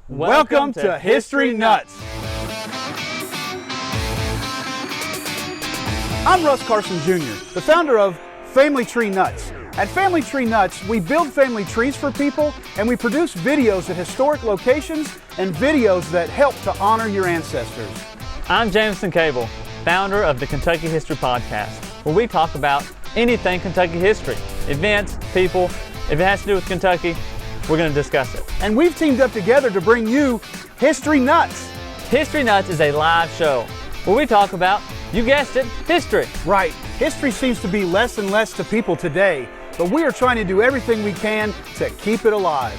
Welcome to History Nuts. I'm Russ Carson Jr., the founder of Family Tree Nuts. At Family Tree Nuts, we build family trees for people, and we produce videos at historic locations and videos that help to honor your ancestors. I'm Jameson Cable, founder of the Kentucky History Podcast, where we talk about anything Kentucky history, events, people. If it has to do with Kentucky, we're going to discuss it. And we've teamed up together to bring you History Nuts. History Nuts is a live show where we talk about, you guessed it, history. Right. History seems to be less and less to people today, but we are trying to do everything we can to keep it alive.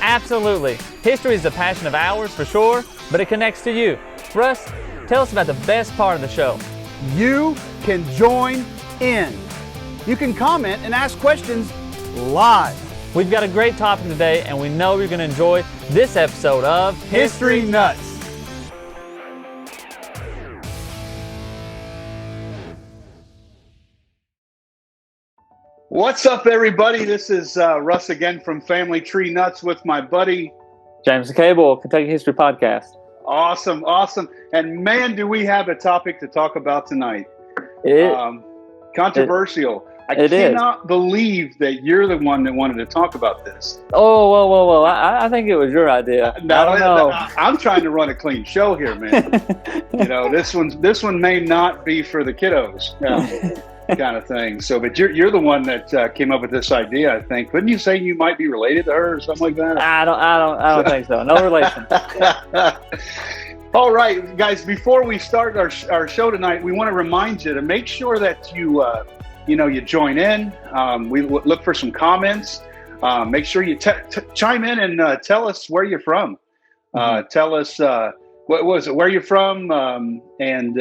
Absolutely. History is a passion of ours for sure, but it connects to you. Russ, tell us about the best part of the show. You can join in. You can comment and ask questions live. We've got a great topic today, and we know you're going to enjoy this episode of History Nuts. What's up, everybody? This is Russ again from Family Tree Nuts with my buddy Jameson Cable, Kentucky History Podcast. Awesome. And man, do we have a topic to talk about tonight. Controversial. I cannot believe that you're the one that wanted to talk about this. Oh, whoa. I think it was your idea. No, I don't know. I'm trying to run a clean show here, man. You know, this one may not be for the kiddos, kind of thing. So, but you're the one that came up with this idea, I think. Couldn't you say you might be related to her or something like that? I don't think so. No relation. All right, guys. Before we start our show tonight, we want to remind you to make sure that you join in. We look for some comments. Make sure you chime in and tell us where you're from. Tell us what was it, where you're from, and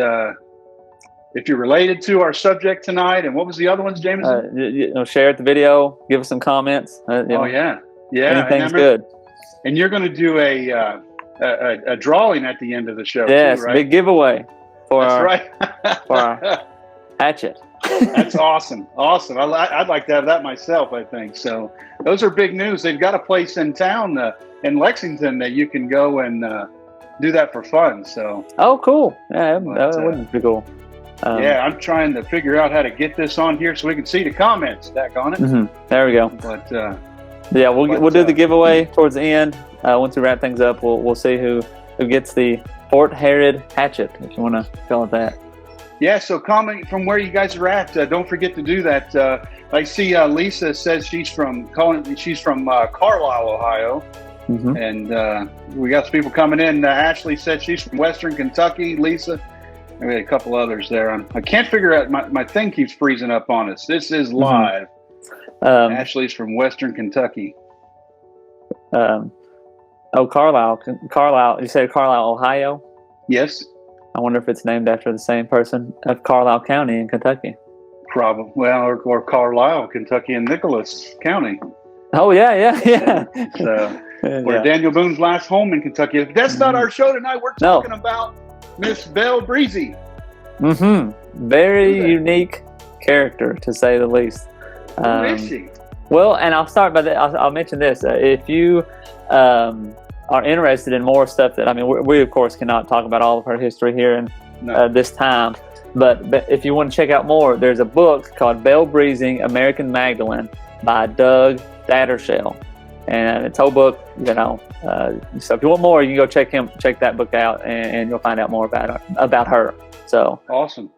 if you're related to our subject tonight. And what was the other ones, Jameson? Share the video. Give us some comments. Yeah. Anything's good. And you're going to do a drawing at the end of the show. Yes, too, right? Big giveaway for our hatchet. That's awesome. I'd like to have that myself, I think. So those are big news. They've got a place in town in Lexington that you can go and do that for fun. So. Oh, cool. Yeah, that would be cool. I'm trying to figure out how to get this on here so we can see the comments back on it. Mm-hmm. There we go. But we'll do the giveaway towards the end. Once we wrap things up, we'll see who gets the Fort Herod hatchet, if you want to call it that. Yeah, so comment from where you guys are at. Don't forget to do that. I see Lisa says she's from Carlisle, Ohio. Mm-hmm. And we got some people coming in. Ashley said she's from Western Kentucky. Lisa, and we had a couple others there. I can't figure out, my thing keeps freezing up on us. This is live. Mm-hmm. Ashley's from Western Kentucky. Carlisle. You said Carlisle, Ohio? Yes. I wonder if it's named after the same person of Carlisle County in Kentucky. Probably. Well, or Carlisle, Kentucky, and Nicholas County. Oh, yeah. So, where Daniel Boone's last home in Kentucky. If that's not our show tonight, we're talking about Miss Belle Breezing. Mm-hmm. Very unique character, to say the least. Who is she? Well, and I'll start by I'll mention this. If you are interested in more stuff we of course cannot talk about all of her history here in this time, but if you want to check out more, there's a book called Belle Breezing, American Magdalene by Doug Dattershell, and it's a whole book, so if you want more, you can go check that book out, and you'll find out more about her. So awesome.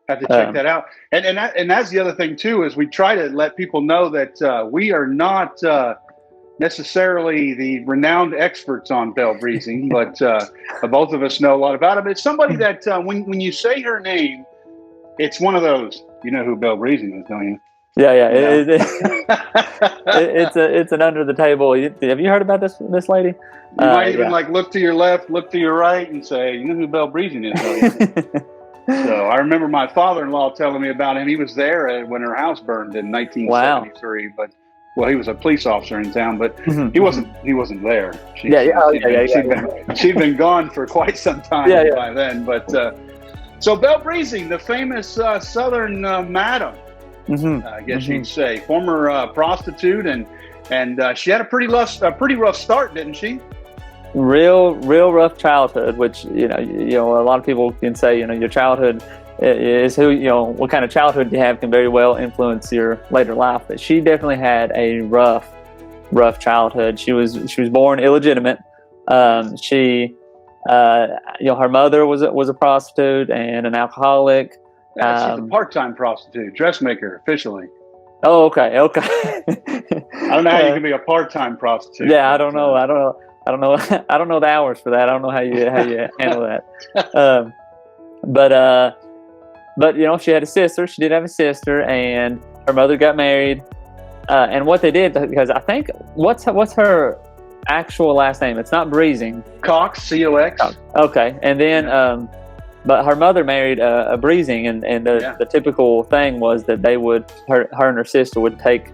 Have to check that out. And that's the other thing too, is we try to let people know that we are not necessarily the renowned experts on Belle Breezing, but both of us know a lot about it. It's somebody that when you say her name, it's one of those, you know who Belle Breezing is, don't you? Yeah. It's an under the table. Have you heard about this lady? You might even look to your left, look to your right, and say, you know who Belle Breezing is, don't you? So I remember my father-in-law telling me about him. He was there when her house burned in 1973, but. Well, he was a police officer in town, but he wasn't there. She'd been gone for quite some time by then. But so Belle Breezing, the famous Southern madam, I guess you'd say, former prostitute, and she had a pretty rough start, didn't she? real rough childhood, which you know a lot of people can say your childhood is who what kind of childhood you have can very well influence your later life. But she definitely had a rough childhood. She was born illegitimate. She her mother was a prostitute and an alcoholic. She's a part-time prostitute, dressmaker officially. Oh, okay. I don't know how you can be a part-time prostitute. Yeah, I don't know. I don't know the hours for that. I don't know how you handle that. But she had a sister. She did have a sister, and her mother got married. And what they did, because I think what's her actual last name? It's not Breezing. Cox, C-O-X. Okay, and then but her mother married a Breezing, and the typical thing was that they would her and her sister would take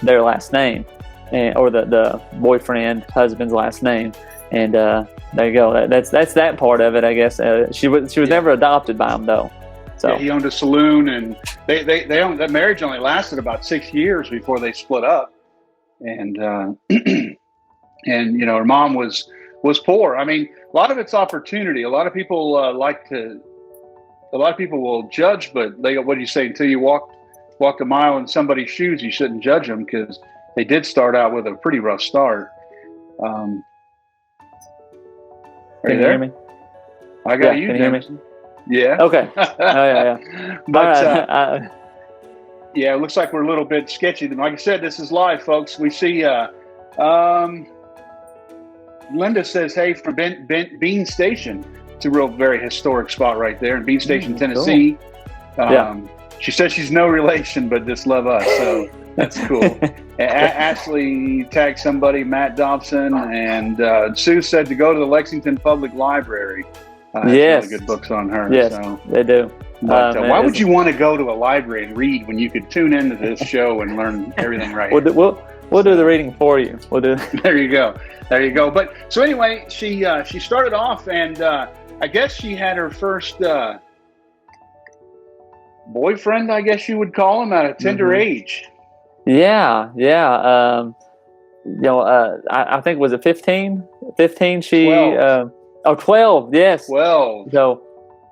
their last name, or the boyfriend husband's last name, and there you go. That's that part of it, I guess. She was never adopted by him though. So he owned a saloon, and they owned, that marriage only lasted about 6 years before they split up, and and her mom was poor. I mean, a lot of it's opportunity. A lot of people will judge, but what do you say? Until you walk a mile in somebody's shoes, you shouldn't judge them, because they did start out with a pretty rough start. Are you there? Hear me? I got you. Can you hear me? Yeah. Okay. Oh, yeah. But yeah, it looks like we're a little bit sketchy. Like I said, this is live, folks. We see. Linda says, "Hey, from Bean Station." It's a very historic spot right there in Bean Station, Tennessee. Cool. She says she's no relation, but just love us, so that's cool. Ashley tagged somebody, Matt Dobson, and Sue said to go to the Lexington Public Library. Yes, really good books on her. Yes, so. they do. But why would you want to go to a library and read when you could tune into this show and learn everything right? We'll do the reading for you. We'll do. There you go. But so anyway, she started off, and I guess she had her first boyfriend, I guess you would call him, at a tender age. Yeah. I think, was it 15? 15. She 12. 12. Yes. 12. So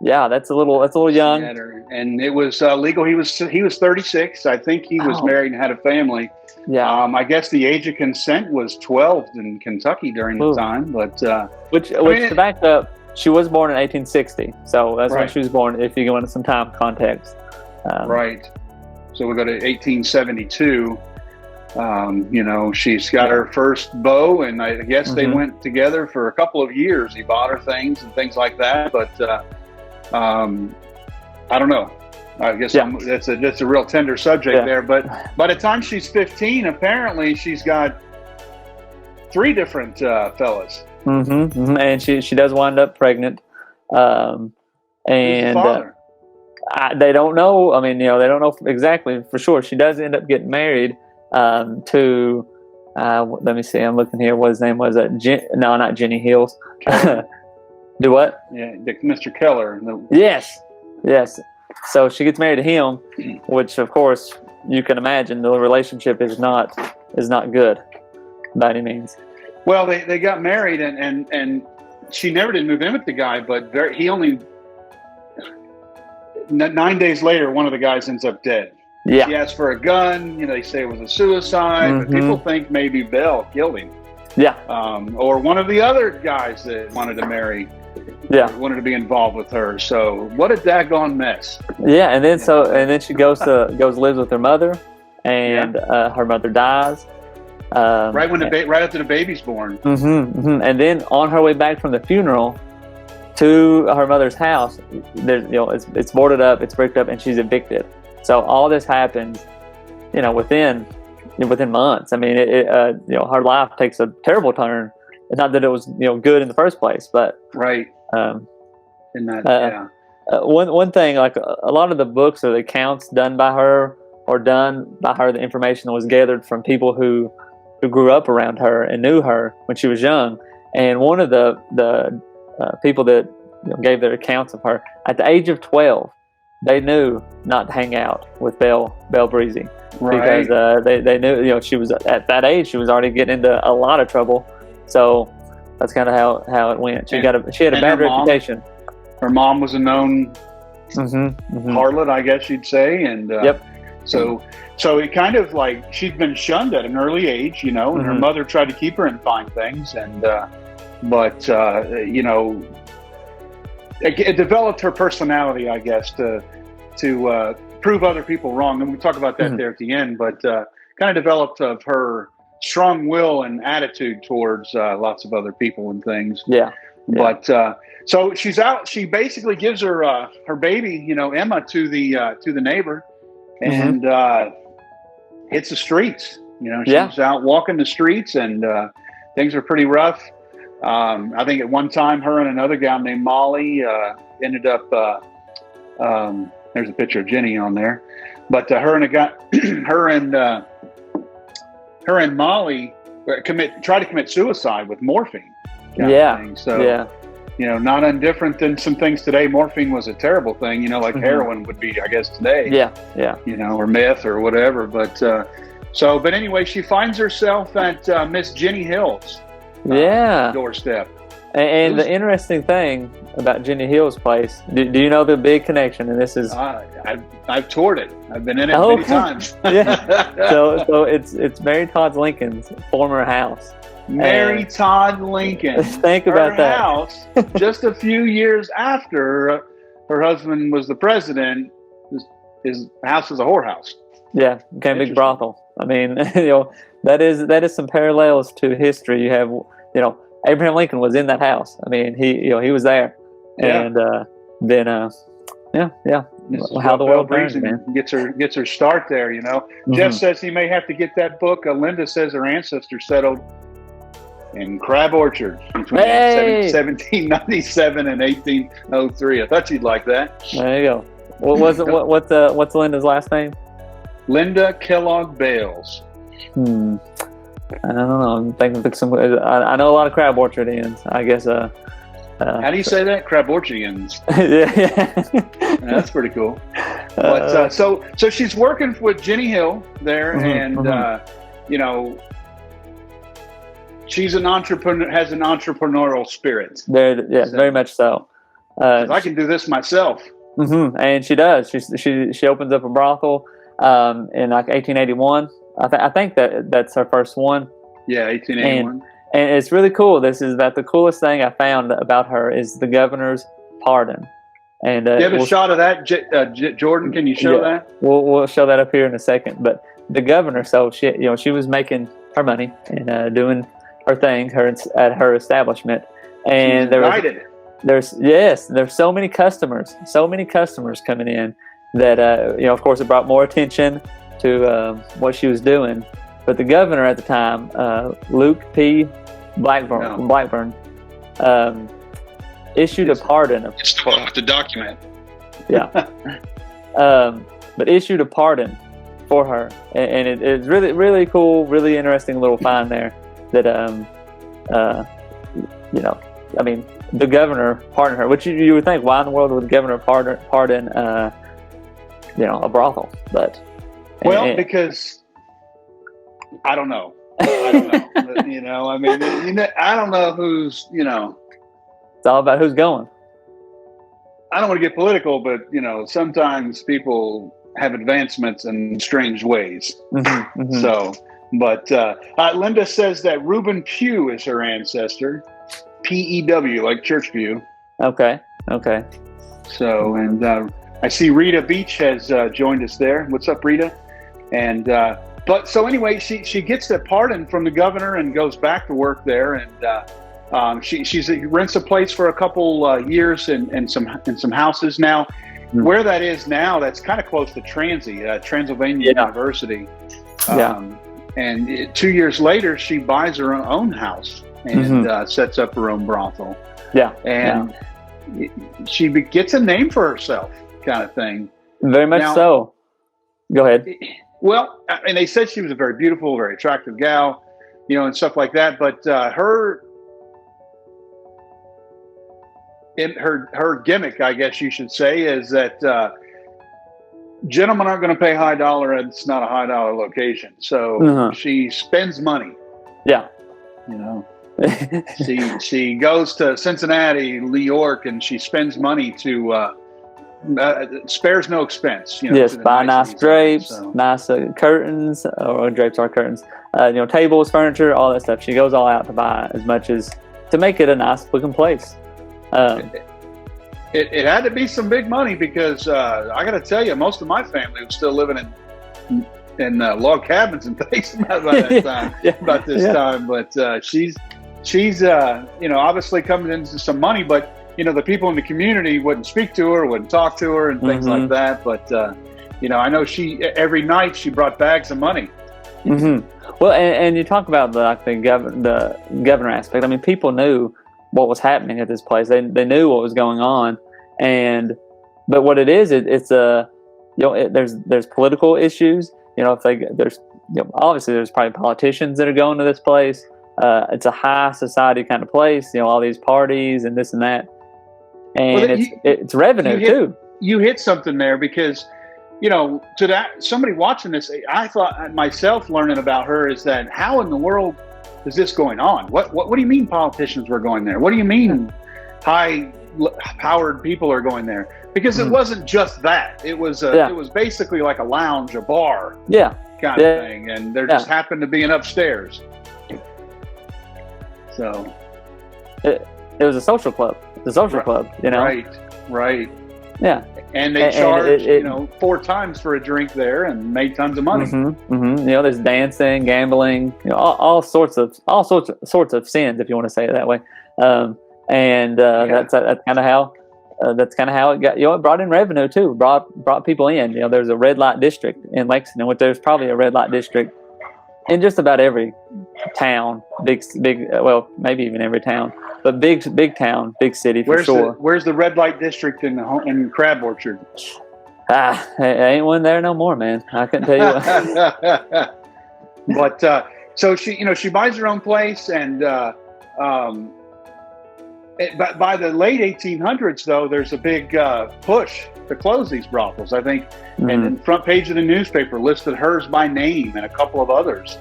yeah, that's a little young. And it was legal. He was 36. I think he was married and had a family. Yeah. I guess the age of consent was 12 in Kentucky during the time, but which to back up, she was born in 1860, so that's when she was born. If you go into some time context, right. So we go to 1872. She's got her first beau, and I guess they went together for a couple of years. He bought her things and things like that, but I don't know. I guess that's a real tender subject there. But by the time she's 15, apparently she's got 3 different fellas. And she does wind up pregnant. And who's the father? They don't know. I mean, they don't know exactly for sure. She does end up getting married to. Let me see. I'm looking here. What his name was? No, not Jenny Hills. Do what? Yeah, Mr. Keller. Yes. So she gets married to him, which of course you can imagine the relationship is not good by any means. Well, they got married, and she never did move in with the guy, but he only 9 days later, one of the guys ends up dead. Yeah. She asked for a gun. They say it was a suicide, but people think maybe Belle killed him. Yeah. Or one of the other guys that wanted to marry. Yeah. Wanted to be involved with her. So what a daggone mess. Yeah, and then she goes lives with her mother, and her mother dies. Right after the baby's born. And then on her way back from the funeral to her mother's house, it's boarded up, it's bricked up, and she's evicted. So all this happens, within months. I mean, her life takes a terrible turn. Not that it was, good in the first place, but right. One thing, like a lot of the books or the accounts done by her, the information that was gathered from people who grew up around her and knew her when she was young. And one of the people that gave their accounts of her, at the age of 12, they knew not to hang out with Belle Breezing, because they knew she was at that age, she was already getting into a lot of trouble. So that's kind of how it went. She had a bad reputation. Her mom was a known harlot, I guess you'd say, and so it kind of like she'd been shunned at an early age, and her mother tried to keep her in fine things, and but it developed her personality, I guess, to prove other people wrong, and we talk about that there at the end, but kind of developed of her strong will and attitude towards lots of other people and things. But so she's out. She basically gives her baby, Emma, to the neighbor, and hits the streets. She's out walking the streets, and things are pretty rough. I think at one time, her and another gal named Molly ended up. There's a picture of Jenny on there, but her and Molly try to commit suicide with morphine. So, not undifferent than some things today. Morphine was a terrible thing, like heroin would be, I guess, today. Or meth or whatever. But but anyway, she finds herself at Miss Jenny Hill's doorstep. And the interesting thing about Jenny Hill's place, do you know the big connection? And this is I've toured it. I've been in it many times. So it's Mary Todd Lincoln's former house. Mary Todd Lincoln. Think about that. Her house, just a few years after her husband was the president, his house is a whorehouse. Yeah, became a big brothel. I mean, that is some parallels to history. You have, Abraham Lincoln was in that house. I mean, he was there, and then how the world turns, man. Gets her start there. Jeff says he may have to get that book. Linda says her ancestors settled in crab orchards between 1797 and 1803. I thought you'd like that. There you go. What's Linda's last name? Linda Kellogg Bales. I don't know. I'm thinking I know a lot of crab orchardians. I guess. How do you say that? Crab orchardians. That's pretty cool. But so she's working with Jenny Hill there, and she's an entrepreneur, has an entrepreneurial spirit. Very much so. I can do this myself. And she does. She opens up a brothel in like 1881. I think that's her first one. Yeah, 1881. And it's really cool. The coolest thing I found about her is the governor's pardon. And you have a shot of that, Jordan? Can you show that? We'll show that up here in a second. But the governor, so she was making her money and doing her thing at her establishment, and there's so many customers coming in that of course it brought more attention to what she was doing. But the governor at the time, Luke P. Blackburn, issued a pardon. It's the one with the document. But issued a pardon for her, and it's really, really cool, really interesting little find there. That I mean, the governor pardoned her, which you would think, why in the world would the governor pardon a brothel? But because I don't know. I mean, I don't know who's. It's all about who's going. I don't want to get political, but sometimes people have advancements in strange ways. So. But Linda says that Reuben Pugh is her ancestor, P-E-W, like Church View. Okay. So, and I see Rita Beach has joined us there. What's up, Rita? And but so anyway, she gets that pardon from the governor and goes back to work there, and she rents a place for a couple years in some houses now. Where that is now, that's kind of close to Transylvania University. And 2 years later, she buys her own house and sets up her own brothel. She gets a name for herself, kind of thing. Very much so. Go ahead. Well, and they said she was a very beautiful, very attractive gal, and stuff like that. But her gimmick, I guess you should say, is that gentlemen aren't going to pay high dollar, and it's not a high dollar location. So she spends money. She goes to Cincinnati, New York, and she spends money to spares no expense. Yes, buy nice drapes, nice curtains, or drapes are curtains. Tables, furniture, all that stuff. She goes all out to buy as much as to make it a nice looking place. It had to be some big money because I got to tell you, most of my family was still living in log cabins and things by that time. About this time, but she's obviously coming into some money, but the people in the community wouldn't speak to her, wouldn't talk to her, and things like that. But I know every night she brought bags of money. Well, and you talk about the governor aspect. I mean, people knew what was happening at this place. They knew what was going on, but what it is, there's political issues. Obviously there's probably politicians that are going to this place. It's a high society kind of place. All these parties and this and that, and it's revenue too. You hit something there because to that somebody watching this, I thought myself learning about her is that how in the world is this going on? What do you mean politicians were going there? What do you mean high-powered people are going there? Because it wasn't just that. It was it was basically like a lounge, a bar, kind of thing, and there just happened to be an upstairs. So it was a social club. The social club, Right. Yeah. And they charged, 4 times for a drink there, and made tons of money. There's dancing, gambling, all sorts of sins, if you want to say it that way. That's kind of how it got. It brought in revenue too. Brought people in. There's a red light district in Lexington, which there's probably a red light district in just about every town, big. Well, maybe even every town. But big town, big city for sure. Where's the red light district in Crab Orchard? Ain't one there no more, man. I couldn't tell you. But so she buys her own place, and but by the late 1800s, though, there's a big push to close these brothels. I think, and the front page of the newspaper listed hers by name and a couple of others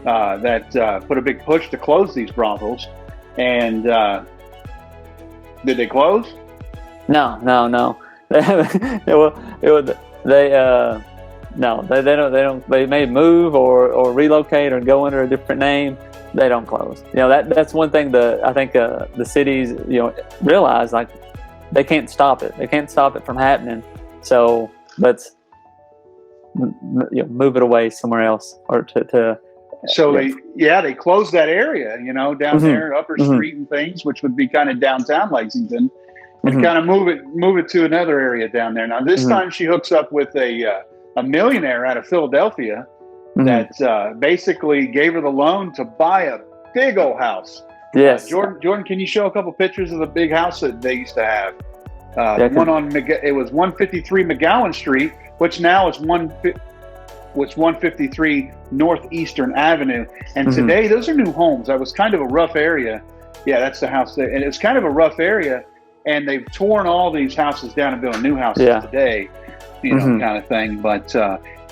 that put a big push to close these brothels. And did they close? No. They may move or relocate or go under a different name. They don't close. That's one thing that I think the cities realize, like, they can't stop it. They can't stop it from happening. So let's move it away somewhere else or to. So they closed that area, down there, Upper Street and things, which would be kind of downtown Lexington, and kind of move it to another area down there. Now this time she hooks up with a millionaire out of Philadelphia that basically gave her the loan to buy a big old house. Yes, Jordan, can you show a couple pictures of the big house that they used to have? One on it was 153 McGowan Street, which now is 153 Northeastern Avenue. And today, those are new homes. That was kind of a rough area. Yeah, that's the house there. And it's kind of a rough area. And they've torn all these houses down and built new houses today, kind of thing. But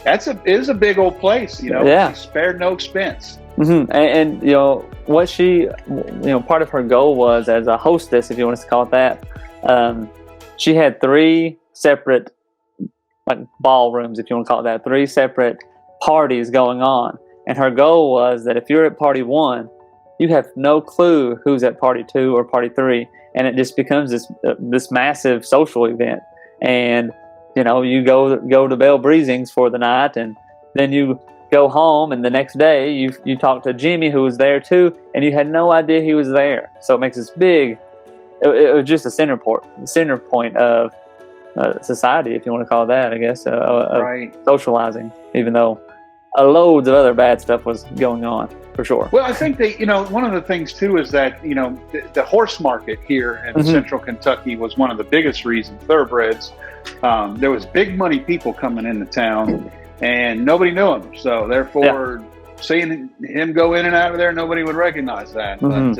it is a big old place, She spared no expense. And what she, part of her goal was, as a hostess, if you want to call it that, she had 3 separate, like, ballrooms, if you want to call it that, 3 separate parties going on. And her goal was that if you're at party 1, you have no clue who's at party 2 or party 3, and it just becomes this massive social event. And you go to Belle Breezing's for the night, and then you go home, and the next day you talk to Jimmy, who was there too, and you had no idea he was there. So it makes this big. It was just a center point of society, if you want to call it that, I guess, of socializing, even though loads of other bad stuff was going on, for sure. Well, I think that, one of the things too is that, the horse market here in central Kentucky was one of the biggest reasons, thoroughbreds. There was big money people coming into town, and nobody knew him. So therefore, seeing him go in and out of there, nobody would recognize that. But,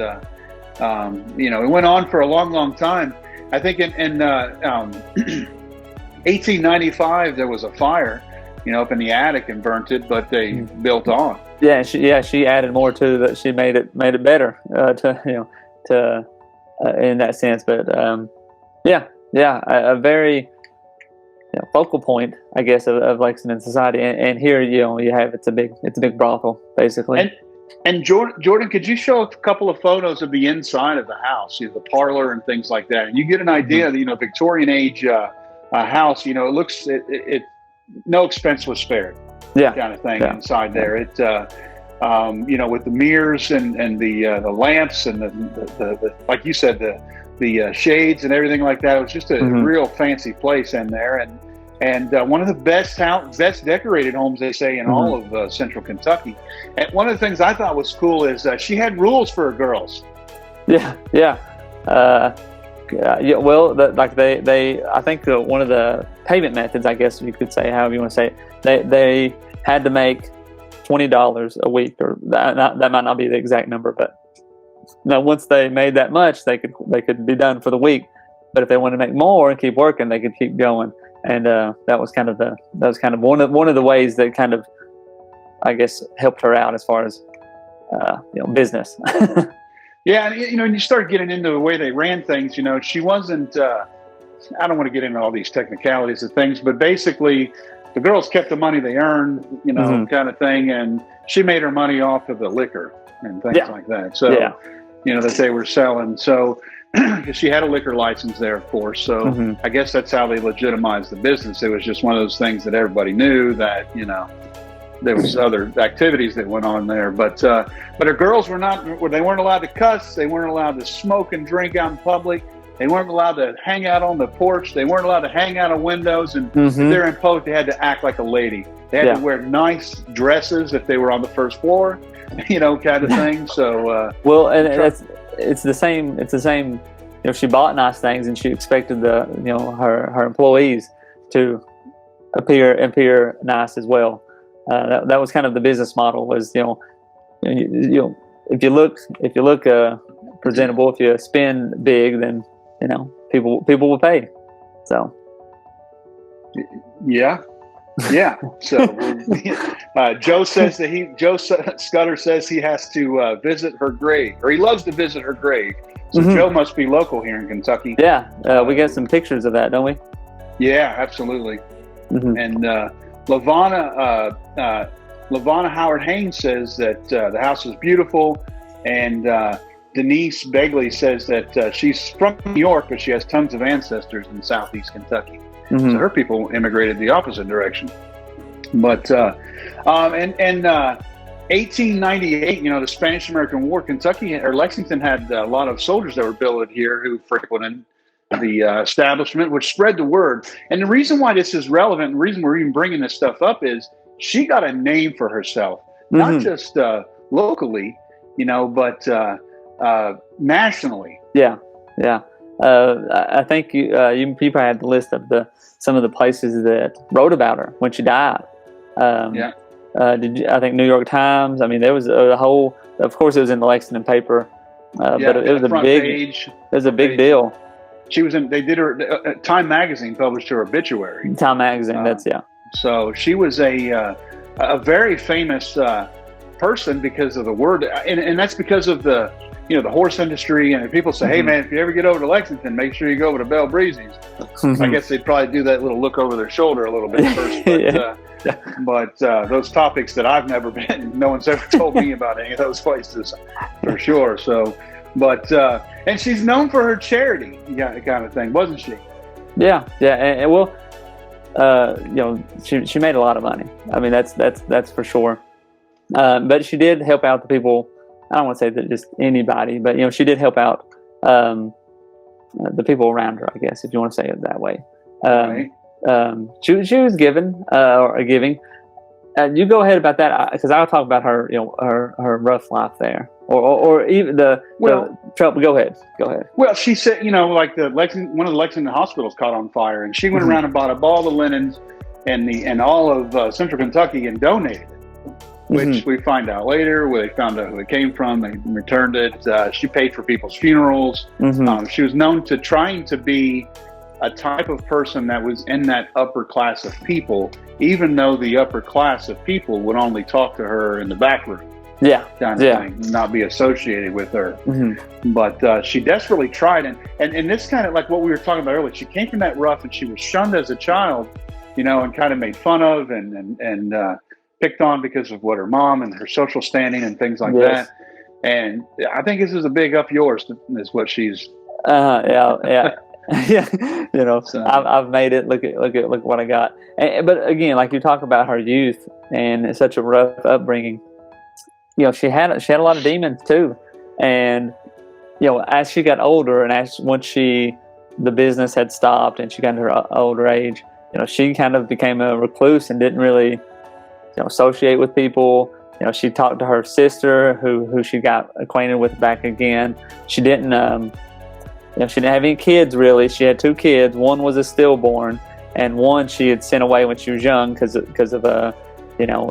it went on for a long, long time. I think in 1895, there was a fire, up in the attic and burnt it, but they built on. She added more to that. She made it better in that sense. But a very focal point, I guess, of Lexington society. And here, you have it's a big brothel basically. And Jordan, could you show a couple of photos of the inside of the house, the parlor and things like that, and you get an idea of Victorian age house. It looks it no expense was spared. Kind of thing inside there. It with the mirrors and the lamps and the like you said, the shades and everything like that. It was just a real fancy place in there, and one of the best decorated homes, they say, in all of Central Kentucky. And one of the things I thought was cool is she had rules for her girls. Well, I think one of the payment methods, I guess you could say, however you want to say it, they had to make $20 a week, or that might not be the exact number, but once they made that much, they could be done for the week. But if they wanted to make more and keep working, they could keep going. And that was kind of one of the ways that kind of, I guess, helped her out as far as business. Yeah, and you start getting into the way they ran things. She wasn't. I don't want to get into all these technicalities of things, but basically, the girls kept the money they earned, kind of thing, and she made her money off of the liquor and things like that. So, that they were selling. So, she had a liquor license there, of course. So, I guess that's how they legitimized the business. It was just one of those things that everybody knew that there was other activities that went on there. But her girls they weren't allowed to cuss. They weren't allowed to smoke and drink out in public. They weren't allowed to hang out on the porch. They weren't allowed to hang out of windows. And if they're in public, they had to act like a lady. They had to wear nice dresses if they were on the first floor, kind of thing. So it's the same. It's the same. She bought nice things, and she expected her employees to appear nice as well. That was kind of the business model. Was if you look presentable, if you spend big, then people will pay. So So Joe Scudder says he has to visit her grave, or he loves to visit her grave. So Joe must be local here in Kentucky. We got some pictures of that, don't we? Yeah, absolutely. And LaVonna Howard Haynes says that the house is beautiful, and Denise Begley says that she's from New York, but she has tons of ancestors in Southeast Kentucky. So her people immigrated the opposite direction. But 1898, the Spanish-American War, Lexington had a lot of soldiers that were billeted here who frequented the establishment, which spread the word. And the reason why this is relevant, the reason we're even bringing this stuff up, is she got a name for herself, not just locally, but nationally. I think you probably had the list of some of the places that wrote about her when she died. I think New York Times. I mean, there was a whole. Of course, it was in the Lexington paper, but it was a big deal. She was in. They did her. Time magazine published her obituary. Time magazine. So she was a very famous person because of the word, and that's because of the horse industry. And people say, "Hey, man, if you ever get over to Lexington, make sure you go over to Belle Breezing." I guess they'd probably do that little look over their shoulder a little bit first, but those topics that I've never been, no one's ever told me about any of those places for sure. So, but and she's known for her charity, kind of thing, wasn't she? And well, she made a lot of money. I mean, that's for sure. But she did help out the people. I don't want to say that just anybody, but she did help out the people around her, I guess, if you want to say it that way. She was giving. You go ahead about that, because I'll talk about her, her rough life there, or even the trouble. Go ahead. Well, she said, like one of the Lexington hospitals caught on fire, and she went around and bought up all the linens and all of Central Kentucky and donated it. Which we find out later, where they found out who it came from. They returned it. She paid for people's funerals. She was known to trying to be a type of person that was in that upper class of people, even though the upper class of people would only talk to her in the back room. Kind of thing, not be associated with her. But she desperately tried, and this kind of like what we were talking about earlier. She came from that rough, and she was shunned as a child, and kind of made fun of and picked on because of what her mom and her social standing and things like that. And I think this is a big up yours is what she's. Yeah. So. I've made it. Look what I got. But again, like you talk about her youth and it's such a rough upbringing. She had a lot of demons too, and as she got older and once the business had stopped and she got into her older age, she kind of became a recluse and didn't really associate with people. She talked to her sister who she got acquainted with back again. She didn't she didn't have any kids really. She had 2 kids. One was a stillborn, and one she had sent away when she was young because of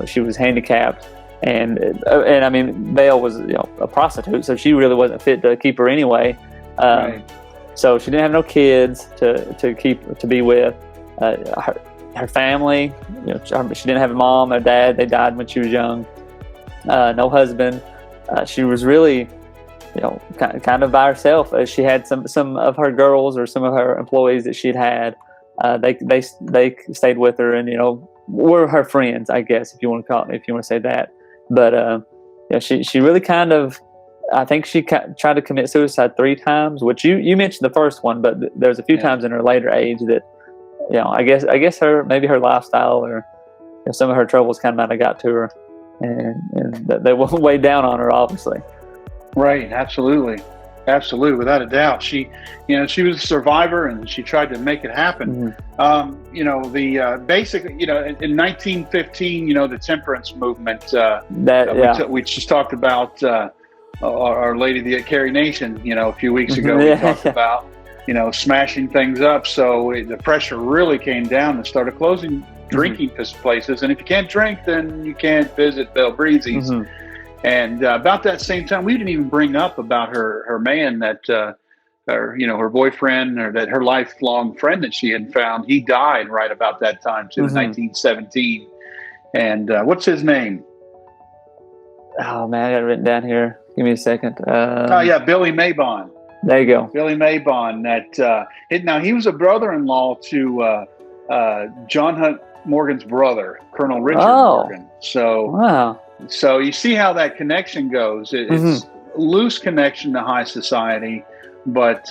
she was handicapped. And I mean, Belle was a prostitute, so she really wasn't fit to keep her anyway. Right. So she didn't have no kids to be with. Her family, she didn't have a mom or dad. They died when she was young. No husband. She was really, kind of by herself. She had some of her girls or some of her employees that she'd had. They stayed with her and were her friends, I guess, if you want to say that. But she really kind of, I think she tried to commit suicide 3 times, which you mentioned the first one, but there's a few times in her later age that, I guess maybe her lifestyle or some of her troubles kind of might have got to her, and they weighed down on her, obviously. Right, absolutely, without a doubt. She was a survivor, and she tried to make it happen. Basically, in 1915, the temperance movement we just talked about. Our Lady the Carrie Nation, a few weeks ago, we talked about, smashing things up. So the pressure really came down and started closing drinking places. And if you can't drink, then you can't visit Belle Breezing's. And about that same time, we didn't even bring up about her man that, her boyfriend, or that her lifelong friend that she had found. He died right about that time too, in 1917. And what's his name? Oh man, I got it written down here. Give me a second. Billy Maybon. There you go. Billy Maybon. Now he was a brother-in-law to John Hunt Morgan's brother, Colonel Richard Morgan. So you see how that connection goes. It's loose connection to high society, but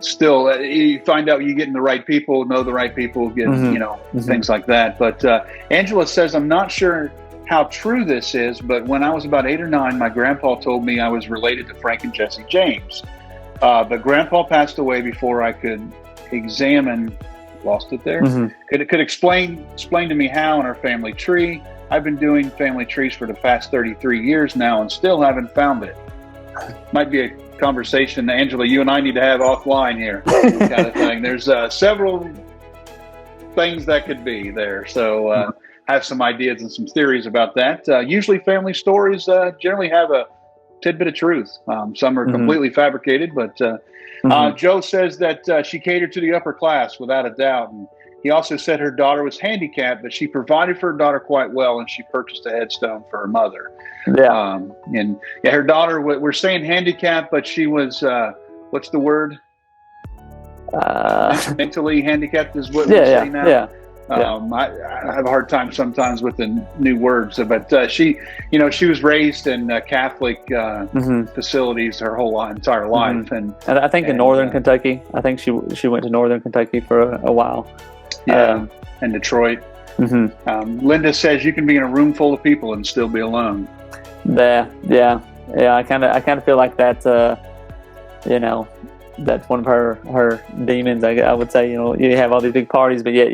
still, you find out you get in the right people, know the right people, get things like that. But Angela says, I'm not sure how true this is, but when I was about 8 or 9, my grandpa told me I was related to Frank and Jesse James. But grandpa passed away before I could examine. Lost it there. Could explain to me how in our family tree. I've been doing family trees for the past 33 years now and still haven't found it. Might be a conversation, Angela, you and I need to have offline here, kind of thing. There's several things that could be there. So I have some ideas and some theories about that. Usually family stories generally have a tidbit of truth. Some are completely fabricated, but Joe says that she catered to the upper class without a doubt. And he also said her daughter was handicapped, but she provided for her daughter quite well, and she purchased a headstone for her mother. Her daughter, we're saying handicapped, but she was, what's the word? Mentally handicapped is what we're saying now. I have a hard time sometimes with the new words, but she was raised in Catholic facilities her whole entire life, and I think in northern Kentucky. I think she went to northern Kentucky for a while. And Detroit. Linda says you can be in a room full of people and still be alone. Yeah. I kind of feel like that's that's one of her demons. I would say you have all these big parties, but yet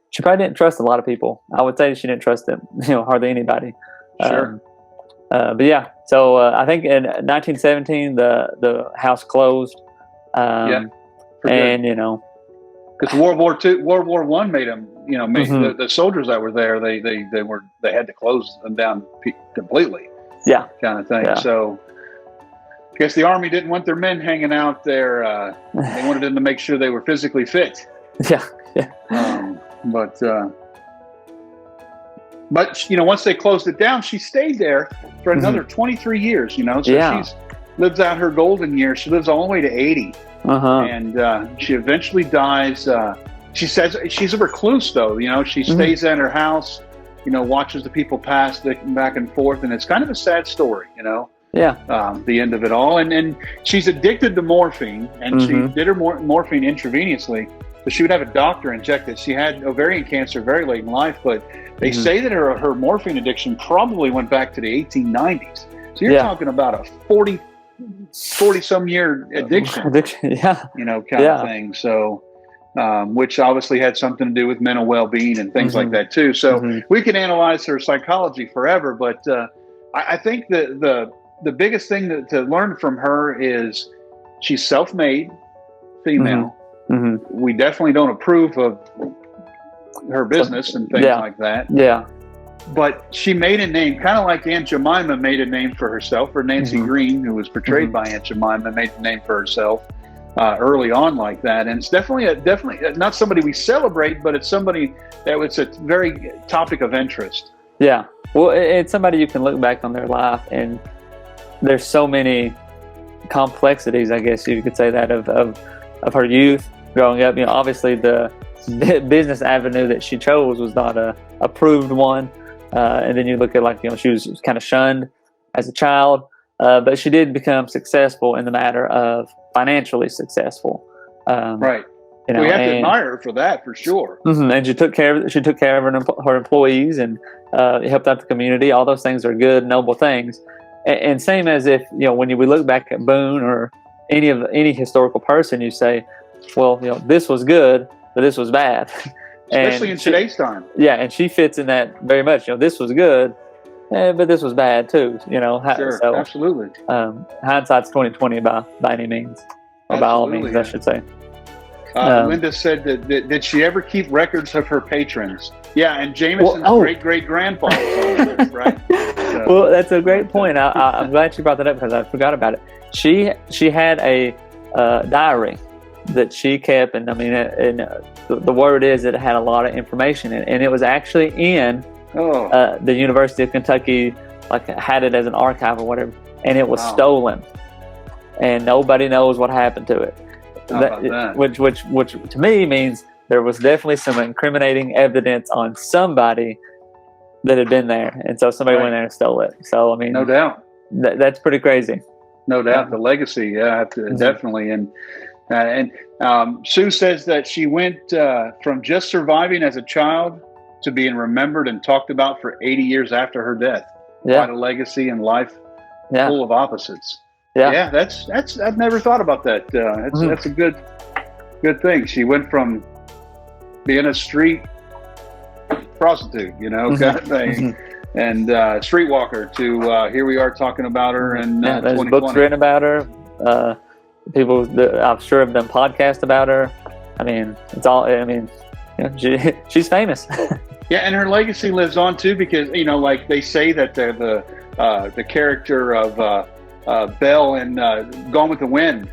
she probably didn't trust a lot of people. I would say she didn't trust them, hardly anybody. Sure. But yeah, so I think in 1917 the house closed. And because World War I made them, the soldiers that were there, they had to close them down completely. Yeah, kind of thing. Yeah. So guess the Army didn't want their men hanging out there. They wanted them to make sure they were physically fit. Yeah. But once they closed it down, she stayed there for another 23 years. So she's lives out her golden years. She lives all the way to 80, and she eventually dies. She says she's a recluse, though. She stays in her house. Watches the people pass back and forth, and it's kind of a sad story. The end of it all, and she's addicted to morphine, and she did her morphine intravenously. So she would have a doctor inject it. She had ovarian cancer very late in life, but they say that her morphine addiction probably went back to the 1890s. So you're talking about a 40 some year addiction, kind of thing. So, which obviously had something to do with mental well-being and things like that too. So we can analyze her psychology forever, but I think the biggest thing to learn from her is she's self-made female. We definitely don't approve of her business and things like that. Yeah. But she made a name, kind of like Aunt Jemima made a name for herself, or Nancy Green, who was portrayed by Aunt Jemima, made a name for herself early on like that. And it's definitely not somebody we celebrate, but it's somebody that was a very topic of interest. Yeah. Well, it's somebody you can look back on their life, and there's so many complexities, I guess you could say, that of her youth growing up. Obviously the business avenue that she chose was not a approved one, and then you look at she was kind of shunned as a child, but she did become successful in the matter of financially successful. Right. We have to admire her for that, for sure. And she took care of her employees, and helped out the community. All those things are good, noble things. And same as if when we look back at Boone or any historical person, you say, well, this was good, but this was bad. Especially in today's time. Yeah, and she fits in that very much. This was good, but this was bad too. Sure, so, absolutely. Hindsight's 20/20 by any means, or by all means, I should say. Linda said that did she ever keep records of her patrons? Yeah, and Jameson's great grandfather, right? So, well, that's a great point. I'm glad she brought that up, because I forgot about it. She had a diary that she kept, and the word is that it had a lot of information in it, and it was actually in the University of Kentucky, had it as an archive or whatever, and it was stolen, and nobody knows what happened to it. Which to me means there was definitely some incriminating evidence on somebody that had been there, and so somebody went there and stole it. So no doubt, that's pretty crazy. No doubt, the legacy, definitely. And Sue says that she went from just surviving as a child to being remembered and talked about for 80 years after her death. Quite a legacy and life full of opposites. Yeah, that's I've never thought about that. That's a good thing. She went from being a street prostitute, kind of thing, and streetwalker to here we are talking about her, and there's books written about her. People, I'm sure, have done podcasts about her. It's all. She's famous. Yeah, and her legacy lives on too, because like they say that the character of Belle in Gone with the Wind,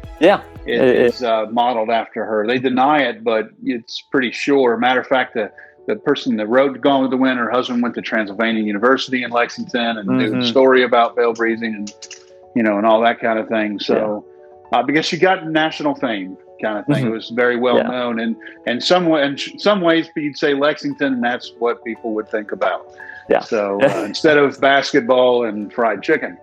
is modeled after her. They deny it, but it's pretty sure. Matter of fact, the person that wrote Gone with the Wind, her husband went to Transylvania University in Lexington and knew the story about Belle Breezing and and all that kind of thing. So. Because she got national fame, kind of thing. It was very well known, and in some ways, you'd say Lexington, and that's what people would think about. Yeah. So instead of basketball and fried chicken,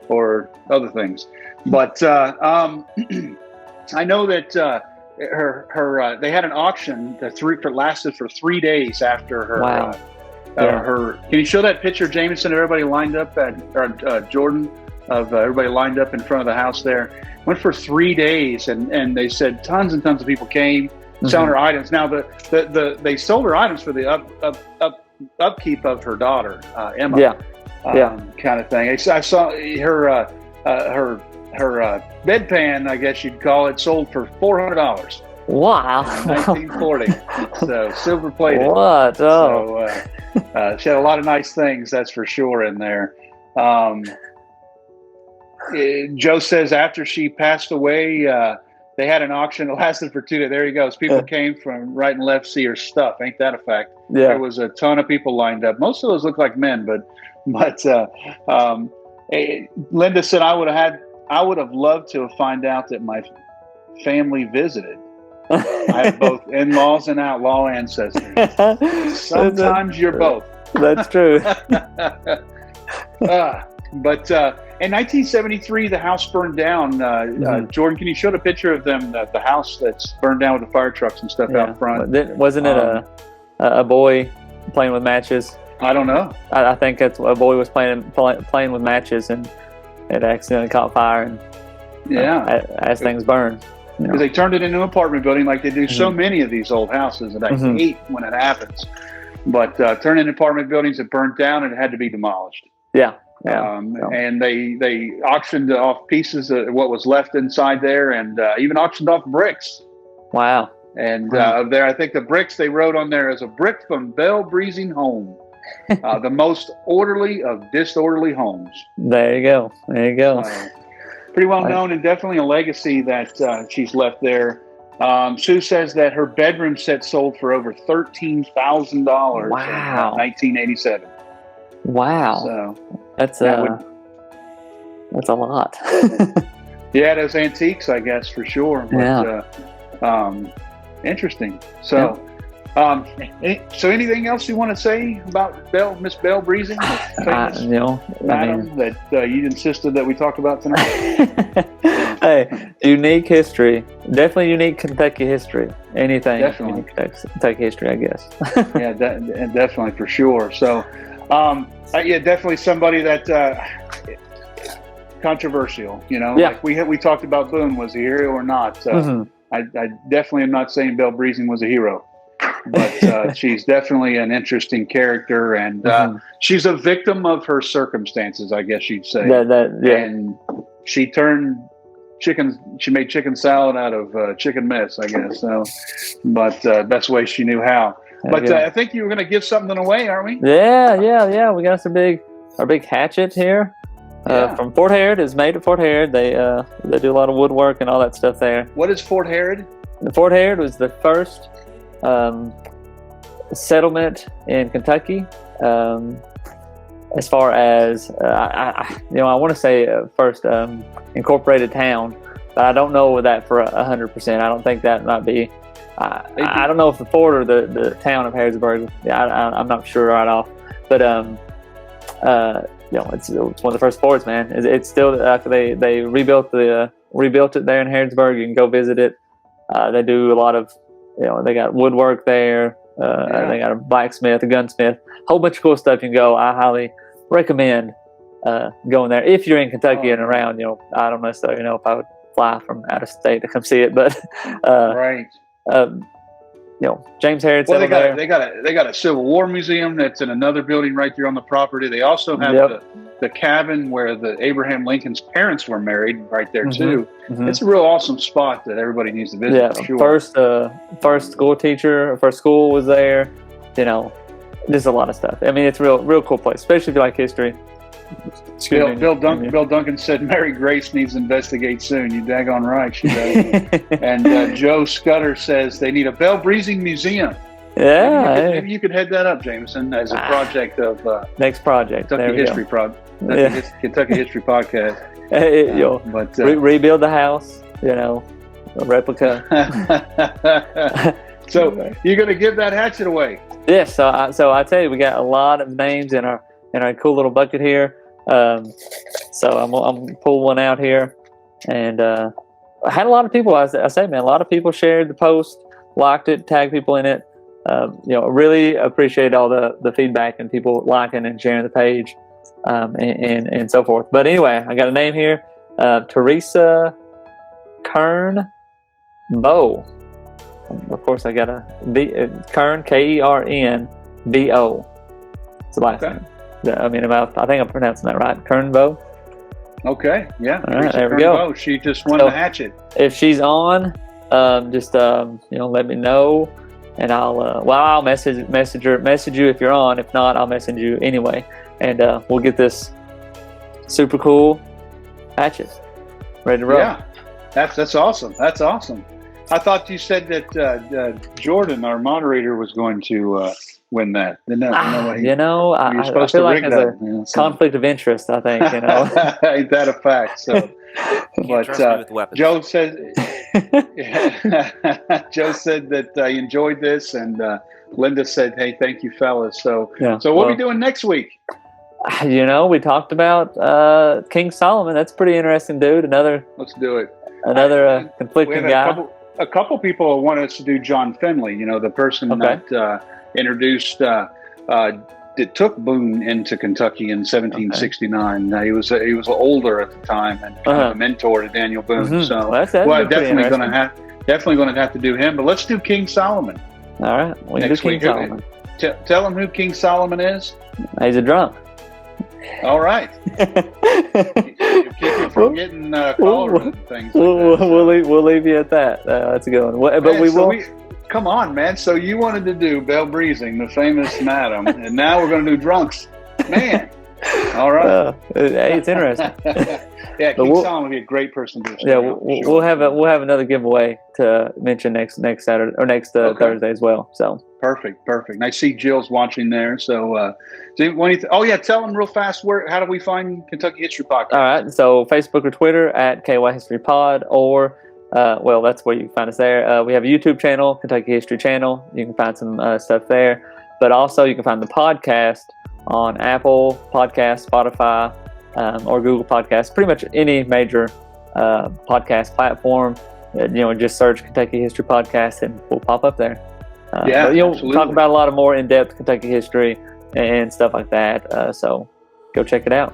or other things. But I know that her they had an auction that lasted for 3 days after her. Wow. Her. Can you show that picture, Jameson? Everybody lined up at Jordan. Of everybody lined up in front of the house there. Went for 3 days, and they said tons and tons of people came selling her items. Now they sold her items for the upkeep of her daughter, Emma. Kind of thing. I saw her bedpan, I guess you'd call it, sold for $400. Wow. 1940. So silver plated. What? Oh. So, she had a lot of nice things, that's for sure, in there. Joe says after she passed away, they had an auction that lasted for 2 days. There he goes. People came from right and left to see her stuff. Ain't that a fact? Yeah. There was a ton of people lined up. Most of those look like men, but Linda said I would have loved to have found out that my family visited. I have both in-laws and outlaw ancestors. Sometimes you're both. That's true. But in 1973, the house burned down. Jordan, can you show the picture of them, the house that's burned down with the fire trucks and stuff out front? Wasn't it a boy playing with matches? I don't know. I think that's a boy was playing with matches, and it accidentally caught fire. And as things burn. Because they turned it into an apartment building like they do so many of these old houses, and I hate when it happens. But turned into apartment buildings that burnt down and it had to be demolished. Yeah. And they auctioned off pieces of what was left inside there, and even auctioned off bricks. Wow. And there, I think the bricks they wrote on there as a brick from Belle Breezing home, the most orderly of disorderly homes. There you go. Pretty well known, and definitely a legacy that she's left there. Sue says that her bedroom set sold for over $13,000 in 1987. Wow. So that's a lot. Yeah, those antiques, I guess, for sure. But, interesting. So, so anything else you want to say about Miss Belle Breezing? Madam, that you insisted that we talk about tonight? Hey, unique history. Definitely unique Kentucky history. Anything. Definitely. Kentucky history, I guess. Yeah, definitely, for sure. So, definitely somebody that controversial. Like we talked about Boone, was he a hero or not? I definitely am not saying Belle Breezing was a hero, but she's definitely an interesting character, and she's a victim of her circumstances, I guess you'd say. And she turned she made chicken salad out of chicken mess, I guess. So, but best way she knew how. But I think you were going to give something away, aren't we? Yeah. We got our big hatchet here from Fort Herod. It's made at Fort Herod. They do a lot of woodwork and all that stuff there. What is Fort Herod? Fort Herod was the first settlement in Kentucky. As far as I want to say first incorporated town, but I don't know that for 100%. I don't think that might be. I don't know if the fort or the town of Harrisburg. I'm not sure right off, but it's one of the first forts, man. It's still after they rebuilt it there in Harrisburg. You can go visit it. They do a lot of they got woodwork there. They got a blacksmith, a gunsmith, a whole bunch of cool stuff. You can go. I highly recommend going there if you're in Kentucky and around. I don't necessarily know if I would fly from out of state to come see it, but right. James Herod. Well, they got a Civil War museum that's in another building right there on the property. They also have the cabin where the Abraham Lincoln's parents were married right there too. It's a real awesome spot that everybody needs to visit. Yeah, for sure. First school was there. There's a lot of stuff. I mean, it's a real cool place, especially if you like history. Bill Duncan said Mary Grace needs to investigate soon. You daggone right, she does. And Joe Scudder says they need a Belle Breezing museum. Yeah, maybe you could head that up, Jameson, as a project of next project. Kentucky History Kentucky History Podcast. Rebuild the house. A replica. So you're going to give that hatchet away? Yes. So I tell you, we got a lot of names in our cool little bucket here. So I'm gonna pull one out here, and I had a lot of people. I say, man, a lot of people shared the post, liked it, tagged people in it. Really appreciate all the feedback and people liking and sharing the page, and so forth. But anyway, I got a name here, Teresa Kern Bow. Of course, I got a Kern, KERNBO. It's the last name. I think I'm pronouncing that right. Kernbo. Okay, yeah. All right, there we go. She just won the hatchet. If she's on, just let me know, and I'll message you if you're on. If not, I'll message you anyway, and we'll get this super cool patches, ready to roll. Yeah, that's awesome. That's awesome. I thought you said that Jordan, our moderator, was going to win that. I feel like there's a conflict of interest. I think ain't that a fact? So, but Joe said Joe said that he enjoyed this, and Linda said, "Hey, thank you, fellas." So, so what are we doing next week? We talked about King Solomon. That's a pretty interesting dude. Let's do it. Another conflicting guy. A couple people want us to do John Finley. The person that introduced, that took Boone into Kentucky in 1769. He was older at the time and kind of a mentor to Daniel Boone. So definitely going to have to do him. But let's do King Solomon. All right, next week. Solomon. Tell him who King Solomon is. He's a drunk. All right. You keep him from getting cholera and things like that. We'll leave you at that. That's a good one. But man, come on, man. So you wanted to do Belle Breezing, the famous madam, and now we're going to do drunks. Man. All right. Hey, it's interesting. Yeah, King Solomon would be a great person to do. Yeah, we'll have another giveaway to mention next Saturday or next Thursday as well. So perfect. And I see Jill's watching there. So, tell them real fast how do we find Kentucky History Podcast? All right, so Facebook or Twitter at KY History Pod, or that's where you can find us there. We have a YouTube channel, Kentucky History Channel. You can find some stuff there, but also you can find the podcast on Apple Podcasts, Spotify, or Google Podcasts, pretty much any major podcast platform. Just search Kentucky History Podcast and we'll pop up there. We'll talk about a lot of more in-depth Kentucky history and stuff like that. So go check it out.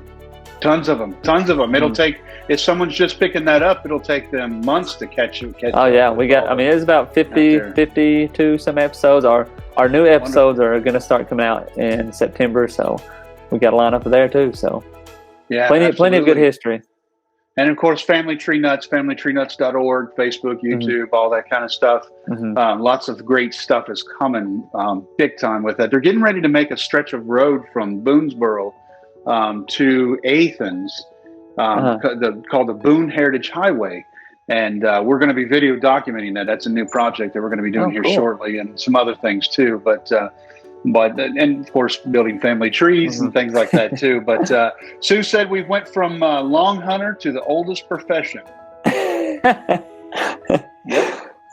Tons of them. It'll take, if someone's just picking that up, it'll take them months to catch Oh yeah, it's about 52 some episodes. Our new episodes are going to start coming out in September, so we got a lineup there too. So plenty of good history. And of course, Family Tree Nuts, familytreenuts.org, Facebook, YouTube, all that kind of stuff. Lots of great stuff is coming big time with that. They're getting ready to make a stretch of road from Boonesboro to Athens called the Boone Heritage Highway. And we're going to be video documenting that. That's a new project that we're going to be doing here shortly, and some other things too. But and of course, building family trees and things like that too. But Sue said we went from long hunter to the oldest profession.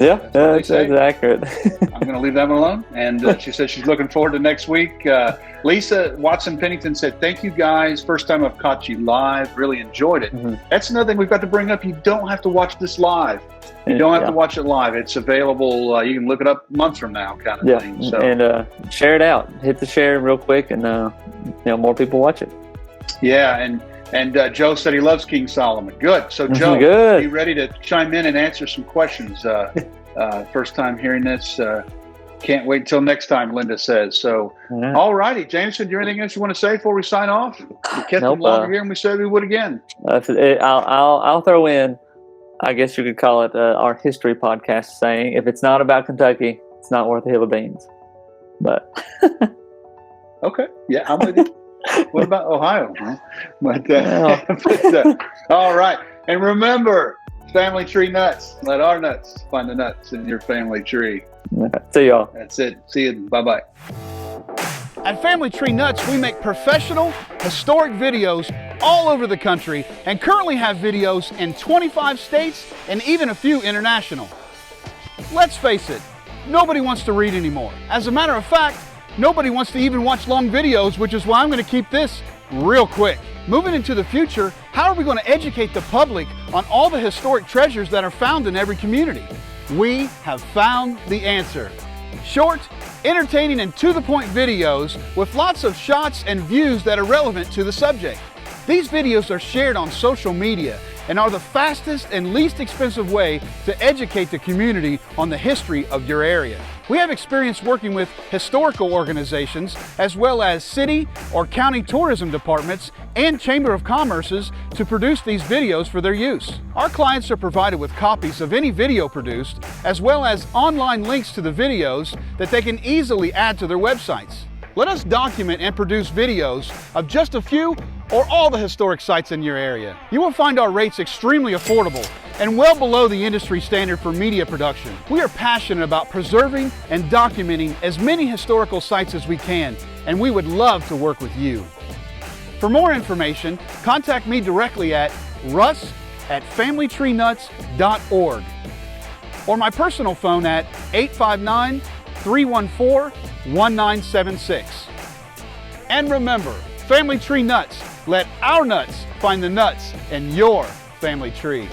Yep. That's accurate. I'm going to leave that one alone. And she said she's looking forward to next week. Lisa Watson Pennington said, "Thank you guys. First time I've caught you live. Really enjoyed it." That's another thing we've got to bring up. You don't have to watch this live. You don't have to watch it live. It's available. You can look it up months from now, kind of thing. So. And share it out. Hit the share real quick, and more people watch it. Yeah, and Joe said he loves King Solomon. Good. So Joe, Good. Be ready to chime in and answer some questions. First time hearing this. Can't wait until next time, Linda says. So, all righty. Jameson, do you have anything else you want to say before we sign off? We kept them longer here, and we said we would again. I'll throw in, I guess you could call it our history podcast saying, if it's not about Kentucky, it's not worth a hill of beans. But okay. Yeah, I'm with you. What about Ohio? Huh? But, all right. And remember, family tree nuts. Let our nuts find the nuts in your family tree. See y'all. That's it. See you. Bye-bye. At Family Tree Nuts, we make professional, historic videos all over the country and currently have videos in 25 states and even a few international. Let's face it, nobody wants to read anymore. As a matter of fact, nobody wants to even watch long videos, which is why I'm going to keep this real quick. Moving into the future, how are we going to educate the public on all the historic treasures that are found in every community? We have found the answer. Short, entertaining, and to-the-point videos with lots of shots and views that are relevant to the subject. These videos are shared on social media and are the fastest and least expensive way to educate the community on the history of your area. We have experience working with historical organizations as well as city or county tourism departments and Chamber of Commerce's to produce these videos for their use. Our clients are provided with copies of any video produced as well as online links to the videos that they can easily add to their websites. Let us document and produce videos of just a few or all the historic sites in your area. You will find our rates extremely affordable and well below the industry standard for media production. We are passionate about preserving and documenting as many historical sites as we can, and we would love to work with you. For more information, contact me directly at russ@familytreenuts.org or my personal phone at 859-314-1976. And remember, Family Tree Nuts, let our nuts find the nuts in your family tree.